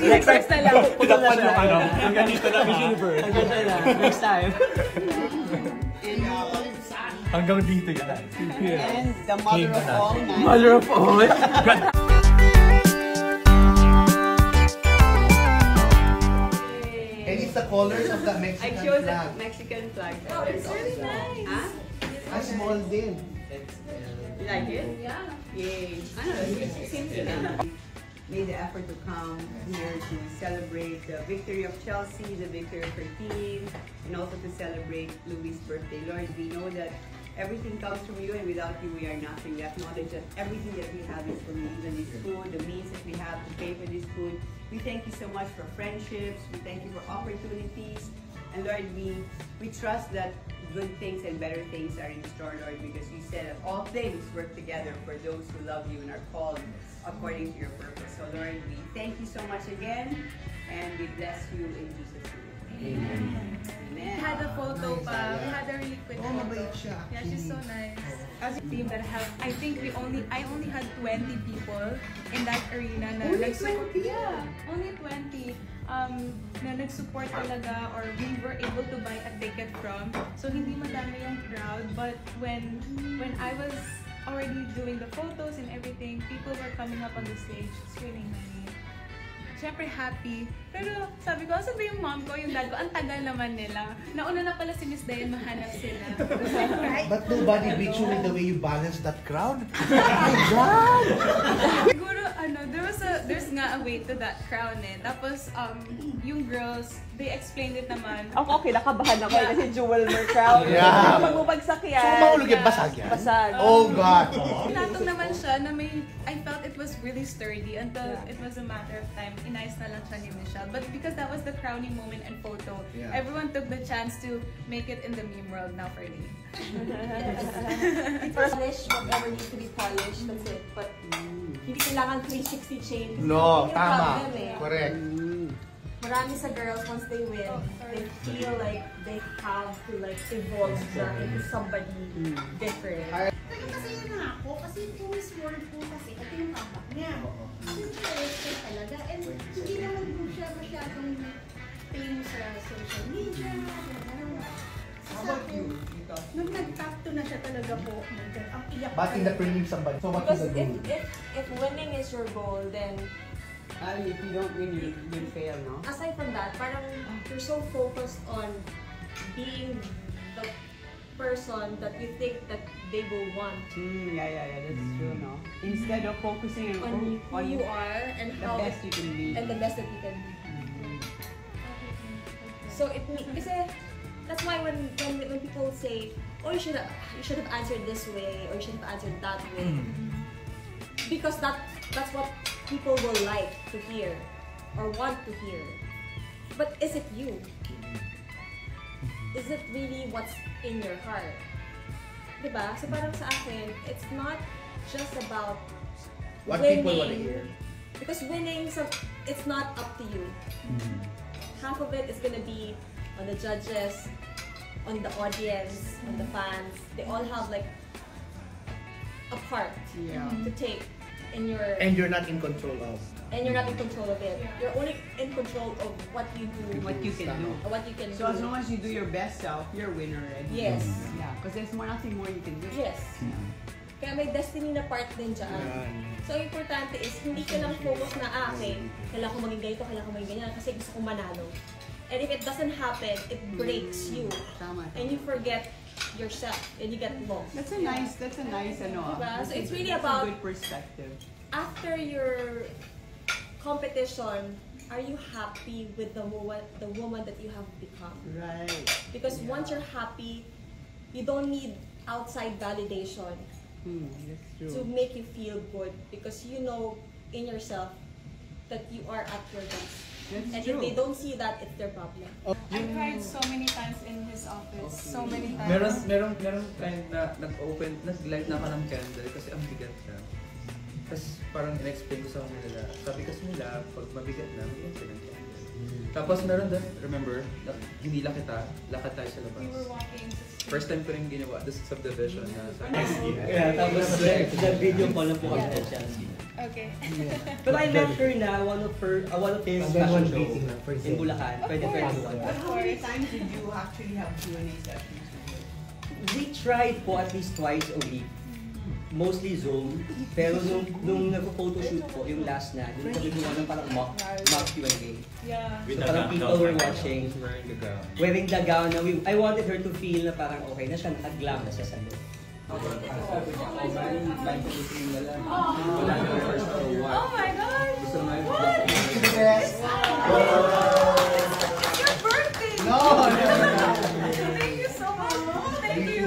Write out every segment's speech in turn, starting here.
Next na lang. Pinakpan yung ano. Hanggang dito na Miss Universe. Hanggang dito na. Next time. Hanggang dito yan. And the mother of all. Mother of all. And it's the colors of the Mexican I chose flag. a Mexican flag. Oh, it's really nice. Huh? A small din. You like it? Yeah. Yay. I know, it seems to them. Made the effort to come here to celebrate the victory of Chelsea, the victory of her team, and also to celebrate Louis' birthday. Lord, we know that everything comes from you, and without you, we are nothing. We acknowledge that everything that we have is from you, even this food, the means that we have to pay for this food. We thank you so much for friendships. We thank you for opportunities. And Lord, we trust that good things and better things are in store, Lord, because you said that all things work together for those who love you and are called according to your purpose. So Lord, we thank you so much again, and we bless you in Jesus' name. Amen. We had a photo pa. We had a really quick photo. Mabait siya. Yeah, she's so nice. As a team that I think I only had 20 people in that arena na nag-support. Yeah, only 20. Na nag-support talaga, or we were able to buy a ticket from. So hindi madami yung crowd, but when I was already doing the photos and everything, people were coming up on the stage. It's really nice. Siyempre happy. Pero sabi ko, saan ba yung mom ko, yung dad ko? Ang tagal naman nila. Nauna na pala si Miss Dayan mahanap sila. But nobody beat you with the way you balance that crowd. Oh my God! Siguro, there's nga a way to that crown eh. Tapos, yung girls, they explained it naman. Ako okay, nakabahan ako kasi Jewel Mercrown. Yeah. Magbubagsak yan. So, mahulog yan, basag yan? Basag. Oh God! Tinatong naman siya na I felt it was really sturdy until it was a matter of time. Inayos na lang siya ni Michelle. But because that was the crowning moment and photo, everyone took the chance to make it in the meme world now for me. Polish whatever needs to be polished, that's it. But hindi kailangan 360 chain. No, Yun yung tama. problem eh. Correct. Marami sa girls, once they win, they feel like they have to like evolve into somebody different. Nagkasaya na ako kasi kung Miss World po kasi ito yung comeback niya. Interested talaga and hindi naman po siya masyadong famous sa social media. How about you? Nung nag-top 2 na siya talaga po, ang iyak But in the prelim somebody. So what is Because the goal? if winning is your goal, then If you don't win, you'll fail, no? aside from that, parang you're so focused on being the person that you think that they will want. Yeah, that's true, no? Instead of focusing On who you are and the how best you can be. and the best that you can be. So kasi that's why when people say, oh, you should have answered this way or you should have answered that way, because that's what people will like to hear or want to hear. But is it you? Is it really what's in your heart? Diba? So parang sa akin, it's not just about What winning. people want to hear. Because winning, it's not up to you. Half of it is gonna be on the judges, on the audience, on the fans. They all have like a part to take in your... And you're not in control of. And you're not in control of it. You're only in control of what you do. What you can do. What you can So do. as long as you do your best self, you're a winner already. Yes. Yeah, because there's nothing more you can do. Yes. Kaya may destiny na part din dyan. So, importante is, hindi ka lang focus na, okay, kailangan ko maging ganito, kailangan ko maging ganyan, kasi gusto kong manalo. And if it doesn't happen, it breaks you. Tama. And you forget yourself, and you get lost. That's a nice, ano. Diba? So, it's really that's about, a good perspective. after your competition, are you happy with the woman that you have become? Right. Because once you're happy, you don't need outside validation That's true. to make you feel good, because you know in yourself that you are at your best. That's And true. if they don't see that, it's their problem. I cried so many times in his office. So many times. Meron kind na nag-light na ako ng candle kasi ang bigat siya. Tapos parang in-explain ko sa kanila. Sabi kasi nila, pag mabigat na, may incident yan. Tapos meron doon, remember, hinila kita, lakad tayo sa labas. We were walking. First time ko rin ginawa, this subdivision na sa Yeah, tapos sa video call na po kami sa Chelsea. Okay. But I met her na one of his And then fashion one show meeting lang, for in example. Bulacan, 2021. But how many times did you actually have Q&A sessions with her? We tried po at least twice a week. Mostly Zoom. Pero nung nag-photoshoot po, yung last na, doon kami gumawa ng parang mock Q&A. Yeah. So parang people were watching, Wearing the gown. wearing the gown na I wanted her to feel na parang okay na siya, naka-glam na siya sa loob. Oh my God! What? The best. It's your birthday! No! Thank you so much! Thank you!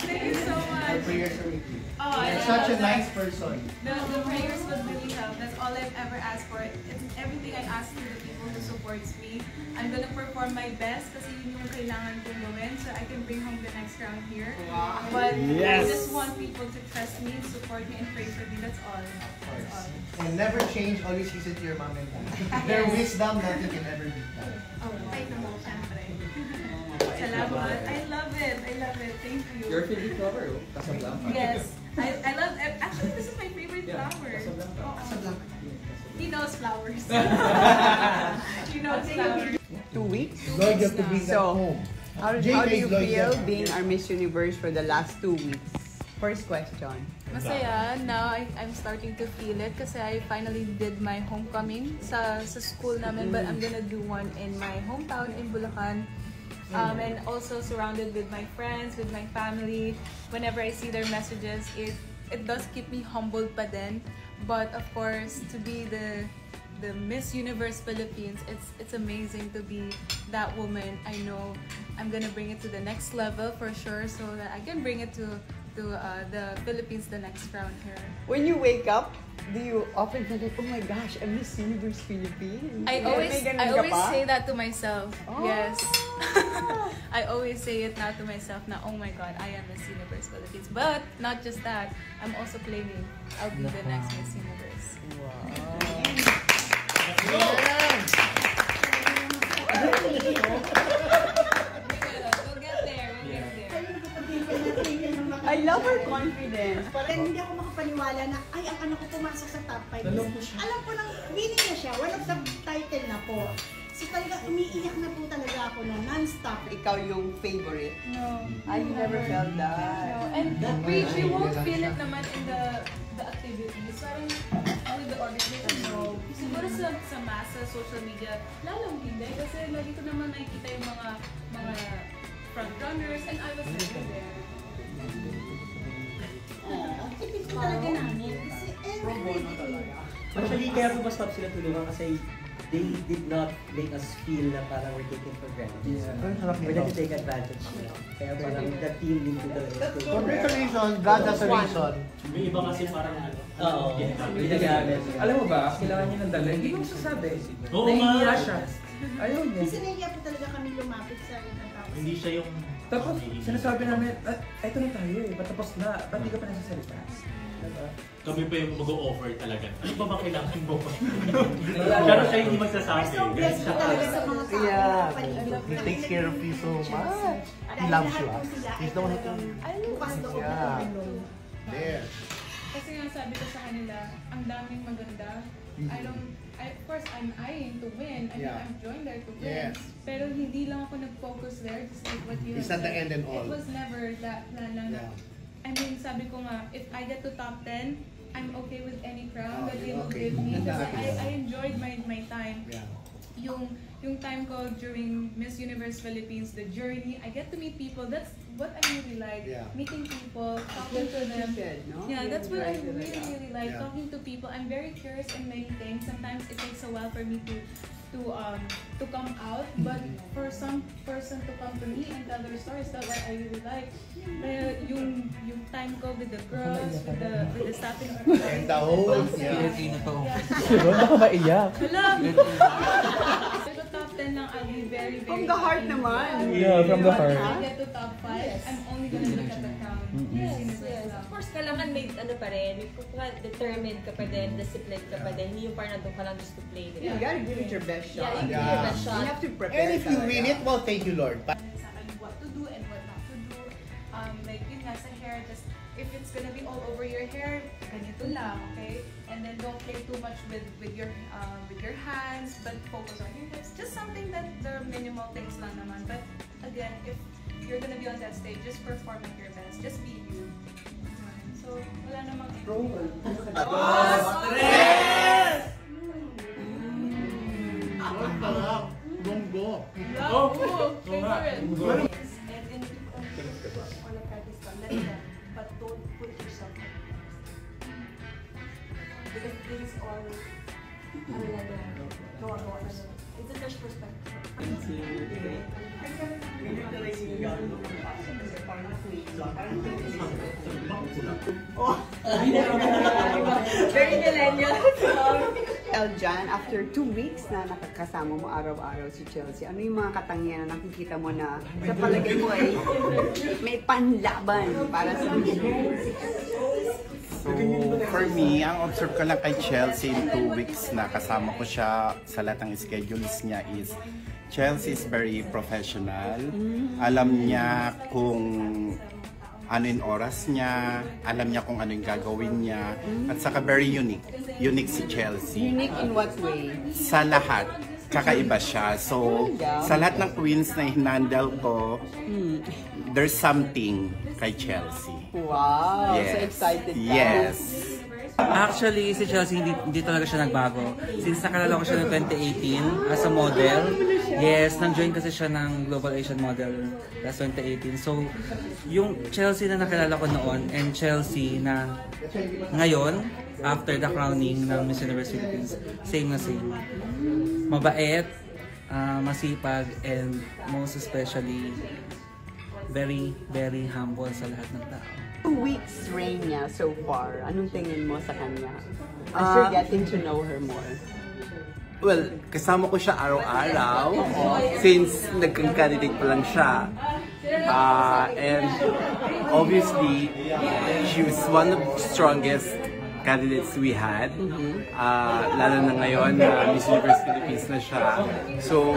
Thank you so much! Prayers are with you. Oh, I You're love such a that. nice person. The prayers would really help. That's all I've ever asked for. It's everything I ask to the people who supports me. I'm gonna perform my best kasi yun yung kailangan kong gawin so I can bring home the next round here. Wow. But I just want people to trust me, support me, and pray for me. That's all. That's all. And never change, always listen to your mom and dad. Their wisdom, nothing can ever beat that. Oh, I know. Siyempre. Salamat. I love it. I love it. Thank you. Your favorite flower, oh? Casablanca. Yes. I love it. Actually, this is my favorite Yeah, flower. Casablanca. Oo. He knows flowers. He knows flowers. 2 weeks? Lloyd, you have to bring that So, home. How do you feel being our Miss Universe for the last 2 weeks? First question. Masaya. Now I'm starting to feel it kasi I finally did my homecoming sa school namin, but I'm gonna do one in my hometown in Bulacan. And also surrounded with my friends, with my family. Whenever I see their messages, it does keep me humbled pa din. But of course, to be the Miss Universe Philippines, it's amazing to be that woman. I know I'm gonna bring it to the next level for sure, so that I can bring it to the Philippines the next round here. When you wake up, do you often think, oh my gosh, I'm Miss Universe Philippines? I always say that to myself. Oh. Yes. I always say it now to myself na, oh my God, I am Miss Universe Philippines. But not just that, I'm also claiming I'll be the next Miss Universe. We'll get there. I love her confidence. Then hindi ako makapaniwala na, ay, ang anak ko pumasok sa top 5. Alam ko nang winning na siya, one of the title na po. So talaga, umiiyak na po talaga ako na non-stop. Ikaw yung favorite. No. I never felt that. No. And we won't feel it naman in the activities. Parang with the organization, no. Siguro sa masa, social media, lalong hindi. Kasi lagi ko naman nakikita yung mga front runners and I was never there. Ang tipid ko talaga namin. Kasi every day. Actually, kaya po mas sila tulungan kasi they did not make us feel na parang we're taken for granted. We're not to take advantage nila. Kaya parang the team din po talaga. For a reason, God has a reason. May iba kasi parang ano. Oo, ginagamit. Alam mo ba, kailangan niya ng dala. Hindi ko masasabi. Oo Nahihiya nga. siya. Ayaw niya. Kasi nahiya po talaga kami lumapit sa ibang tao. Hindi siya yung... Tapos, sinasabi namin, eto na tayo eh, patapos na, ba't di ka pa nagsasalita? Diba? Kami pa yung mag-o-offer talaga. Ano ba ba kailangan mo? Pero siya hindi magsasabi. So blessed po talaga sa mga tao. Yeah. Paligid. He takes care of you so much. He loves you. He's the one who can... Bukas doon na Yeah. tulong. There. Kasi nga sabi ko sa kanila, ang daming maganda. Of course, I'm eyeing to win. I mean, Yeah. I'm joined there to win. Yes. Pero hindi lang ako nag-focus there, just like what you It's have not the said. end and all. It was never that plan lang na. Yeah. I mean, sabi ko nga, if I get to top 10, I'm okay with any crown that they will Okay. give me. Kasi Yeah. I enjoyed my time. Yeah. Yung time ko during Miss Universe Philippines, the journey, I get to meet people. That's what I really like. Yeah. Meeting people, talking to them. Yeah, that's what I really like. Yeah. Talking to people. I'm very curious in many things. Sometimes it takes a while for me to come out, but for some person to come to me and tell their stories, that's what I really like. Yung time ko with the girls, with the staffing. And the whole... Pilipino to. Baka maiyak. Hello! Pero top 10 lang, I'll be very, very From the heart happy. naman. Yeah, from the heart. If I get to top 5, I'm only gonna look at the crown. Yes, Universe yes. lang. Of course, kailangan may ano pa rin, may determined ka pa din, disciplined ka pa din. Hindi yung parang nandun ka lang just to play. You gotta give it your best shot. Yeah, you Yeah. give it a shot. You have to prepare. And if you win it, well, thank you, Lord. Sa akin, what to do and what not to do. Like yun nga sa hair, just if it's gonna be all over your hair, ganito lang, okay? And then don't play too much with your hands, but focus on your hips. Just something that the minimal things lang naman. But again, if you're gonna be on that stage, just perform at your best. Just be you. So, wala namang... Bongo. Favorite. And people on the pedestal, let them, but don't put yourself at first. Because this is all it's a fresh perspective. Very millennial. Eljan, after 2 weeks na nakakasama mo araw-araw si Chelsea, ano yung mga katangian na nakikita mo na sa palagay mo ay may panlaban para sa So, for me, ang observe ko lang kay Chelsea in 2 weeks na kasama ko siya sa lahat ng schedules niya is Chelsea is very professional. Alam niya kung ano yung oras niya, alam niya kung ano yung gagawin niya, at saka very unique. Unique si Chelsea. Unique in what way? Sa lahat. Kakaiba siya. So, sa lahat ng queens na hinandle ko, there's something kay Chelsea. Wow! Yes. So excited ka. Yes. Actually, si Chelsea hindi talaga siya nagbago. Since nakalala ko siya noong 2018 as a model. Yes, nang-join kasi siya ng Global Asian Model last 2018. So, yung Chelsea na nakilala ko noon and Chelsea na ngayon, after the crowning ng Miss Universe Philippines, same na same. Mabait, masipag, and most especially, very, very humble sa lahat ng tao. 2 weeks reign niya so far. Anong tingin mo sa kanya? As you're getting to know her more. Well, kasama ko siya araw-araw since nagkang-candidate pa lang siya. And obviously, she was one of the strongest candidates we had. Lalo na ngayon na Miss Universe Philippines na siya. So,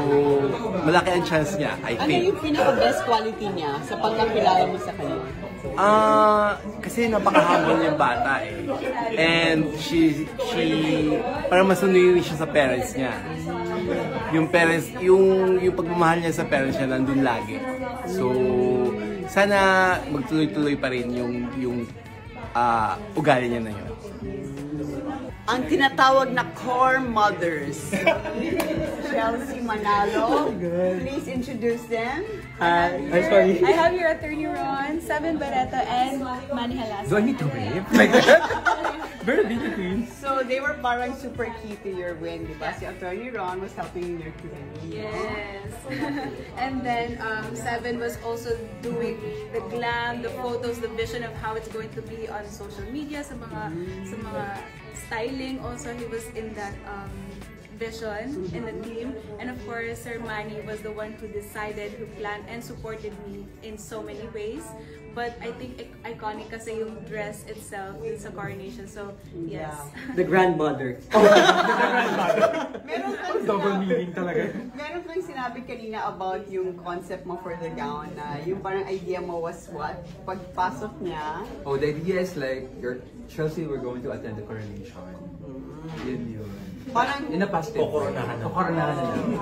malaki ang chance niya, I think. Ano yung pinaka-best quality niya sa pagkakilala mo sa kanya? Kasi napaka-humble yung bata eh. And she parang masunurin siya sa parents niya. Yung parents, yung pagmamahal niya sa parents niya nandun lagi. So, sana magtuloy-tuloy pa rin yung ugali niya na yun. Ang tinatawag na core mothers. Chelsea Manalo, please introduce them. Hi. I'm sorry. I have your attorney Ron, Seven Barreto, and Manny Halas. Do I need to wave? Like that? Very big queen. So they were parang super key to your win, di ba? Si attorney Ron was helping in your career. Yes. And then Seven was also doing the glam, the photos, the vision of how it's going to be on social media, sa mga styling. Also, he was in that vision in the team. And of course, Sir Manny was the one who decided, who planned and supported me in so many ways. But I think iconic kasi yung dress itself sa coronation. So, yes. The grandmother. Meron kang Double meaning talaga. Meron kang sinabi kanina about yung concept mo for the gown na yung parang idea mo was what? Pagpasok niya. Oh, the idea is like, Chelsea, we're going to attend the coronation. Yun. Parang in a positive way. Kukoronahan na lang.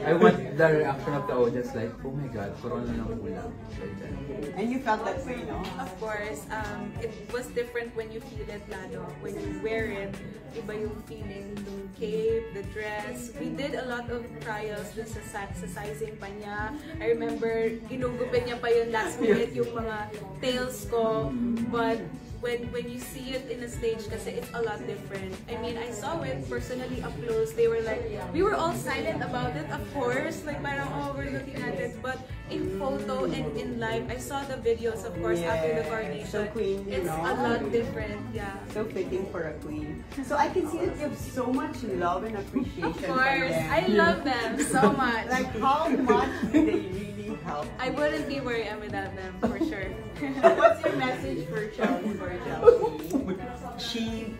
I want the reaction of the audience like, oh my God, corona ng ulam. Like that. And you felt that way, no? Of course, it was different when you feel it, lalo. When you wear it, iba yung feeling, yung cape, the dress. We did a lot of trials dun sa sizing pa niya. I remember, ginugupit niya pa yung last minute, yung mga tails ko. But when you see it in a stage, kasi it's a lot different. I mean, I saw it personally up close. They were like, we were all silent about it, of course. Like, parang, oh, we're looking at it. But in photo and in live, I saw the videos, of course, after the coronation. So queen, it's a lot different, yeah. So fitting for a queen. So I can see that you have so much love and appreciation Of for course, them. I love them so much. Like, how much do they really help? I wouldn't be where I am without them, for sure. What's your message for Chelsea?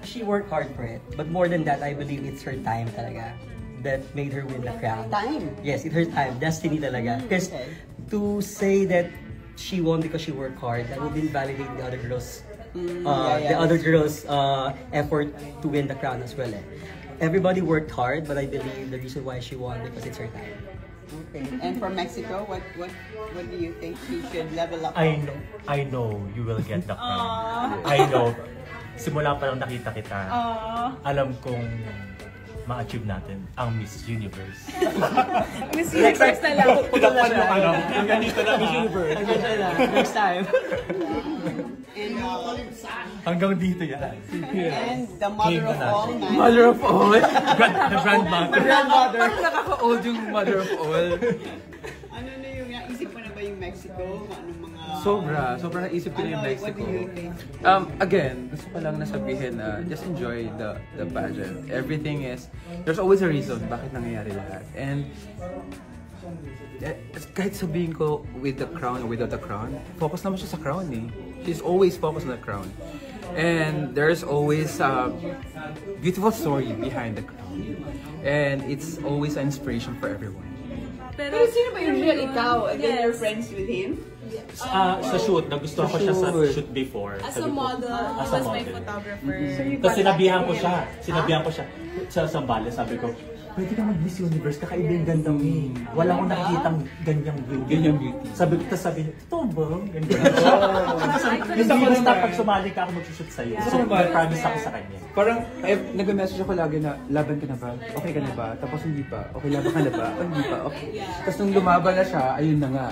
She worked hard for it. But more than that, I believe it's her time talaga that made her win the crown. Time? Yes, it's her time. Destiny talaga. Because to say that she won because she worked hard, that would invalidate the other girls the other girls' effort to win the crown as well. Everybody worked hard, but I believe the reason why she won because it's her time. Okay. And for Mexico, what do you think she should level up? I know you will get the crown. I know. Simula pa lang nakita kita. Alam kong ma-achieve natin ang Miss Universe. Miss Universe na lang. Pagkapan yung ano. Ganito na Miss Universe. Next time. And, hanggang dito yan. And the mother of all. Mother of all? The grandmother. Parang nakaka-old yung mother of all. Ano na yung, isip mo na ba yung Mexico? Anong mga... Sobra naisip ko na yung Mexico. What do you think? Again, gusto ko lang nasabihin na just enjoy the pageant. Everything is, there's always a reason bakit nangyayari lahat. And kahit sabihin ko with the crown or without the crown, focus naman siya sa crown eh. She's always focused on the crown. And there's always a beautiful story behind the crown. And it's always an inspiration for everyone. Pero sino ba yung real ikaw? And then you're friends with him? Sa shoot, nagustuhan ko siya sa shoot before. As a model, he was my photographer. Tapos sinabihan ko siya sa Zambales, sabi ko, pwede ka mag-Miss Universe, kakaiba yung ganda mo eh. Wala akong nakikitang ganyang beauty. Sabi niya, totoo ba? Hindi basta pag sumali ka ako mag-shoot sa'yo. So, promise ako sa kanya. Parang, nag-message ako lagi na, laban ka na ba? Okay ka na ba? Tapos hindi pa. Okay, laban ka na ba? Hindi pa. Okay. Tapos nung lumaban na siya, ayun na nga.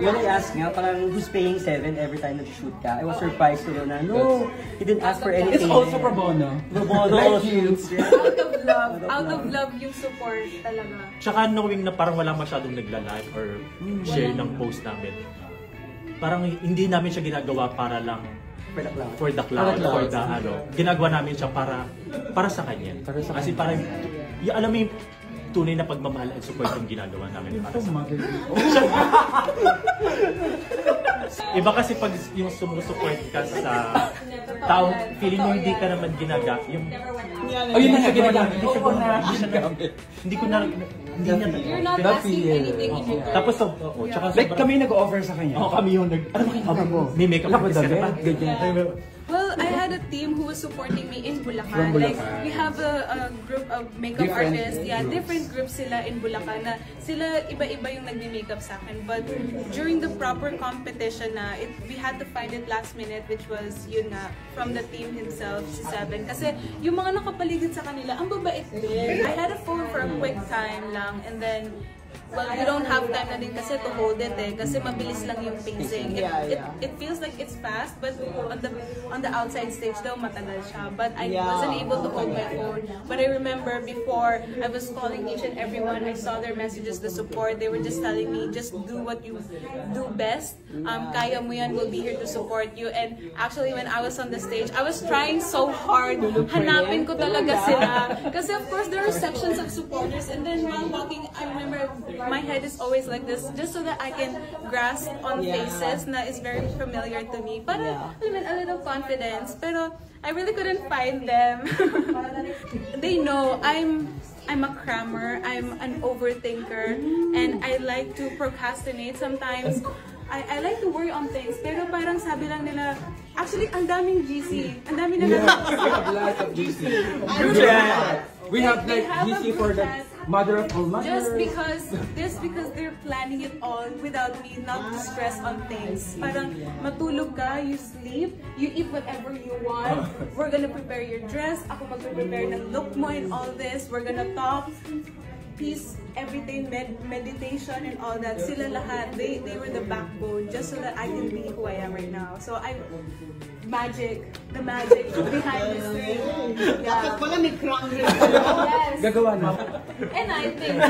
When I asked nga, parang who's paying 7 every time nag-shoot ka? I was surprised to know na, no, he didn't ask for anything. It's also pro bono. Pro bono. Like you. Out of love yung support talaga. Tsaka knowing na parang wala masyadong nagla-like or share ng post namin. Parang hindi namin siya ginagawa para lang for the cloud, for the ano. Ginagawa namin siya para sa kanya. Kasi parang, alam mo yung tunay na pagmamahal at support yung ginagawa namin para sa kanya. Iba kasi pag yung sumusupport ka sa tao, feeling mo hindi ka naman ginagamit. Yun na ginagamit. Hindi ko na You're not asking anything in return. Tapos, tsaka like kami nag-offer sa kanya. Kami yung ano ba mo? May makeup artist ka ba? Well, I had a team who was supporting me in Bulacan. Like, we have a group of makeup artists. Yeah, different groups sila in Bulacan na sila iba-iba yung nagme-makeup sa akin. But during the proper competition na, we had to find it last minute, which was yun nga, from the team himself, si Seven. Kasi yung mga nakapaligid sa kanila, ang babait din. I had a phone for a quick time lang, and then well, you don't have time na din kasi to hold it eh. Kasi mabilis lang yung pacing. It feels like it's fast, but on the outside stage daw matagal siya. But I wasn't able to hold my phone. But I remember before, I was calling each and everyone. I saw their messages, the support. They were just telling me, just do what you do best. Kaya mo yan, we'll be here to support you. And actually, when I was on the stage, I was trying so hard. Hanapin ko talaga sila. Kasi of course, there are sections of supporters. And then while walking, I remember my head is always like this, just so that I can grasp on faces na is very familiar to me. Para, I mean, a little confidence. Pero I really couldn't find them. They know I'm a crammer, I'm an overthinker, and I like to procrastinate sometimes. I like to worry on things, pero parang sabi lang nila, actually, ang daming GC. Ang dami na we have a lot of GC. We have like GC for the mother of all mothers. Just because they're planning it all without me not to stress on things. Parang matulog ka, you sleep, you eat whatever you want. We're gonna prepare your dress, ako mag-prepare ng look mo and all this. We're gonna talk. Peace, everything, meditation and all that. Sila lahat, they were the backbone just so that I can be who I am right now. So the magic behind this thing. Dapat pala may crown rin. Yes. Gagawa na. And I think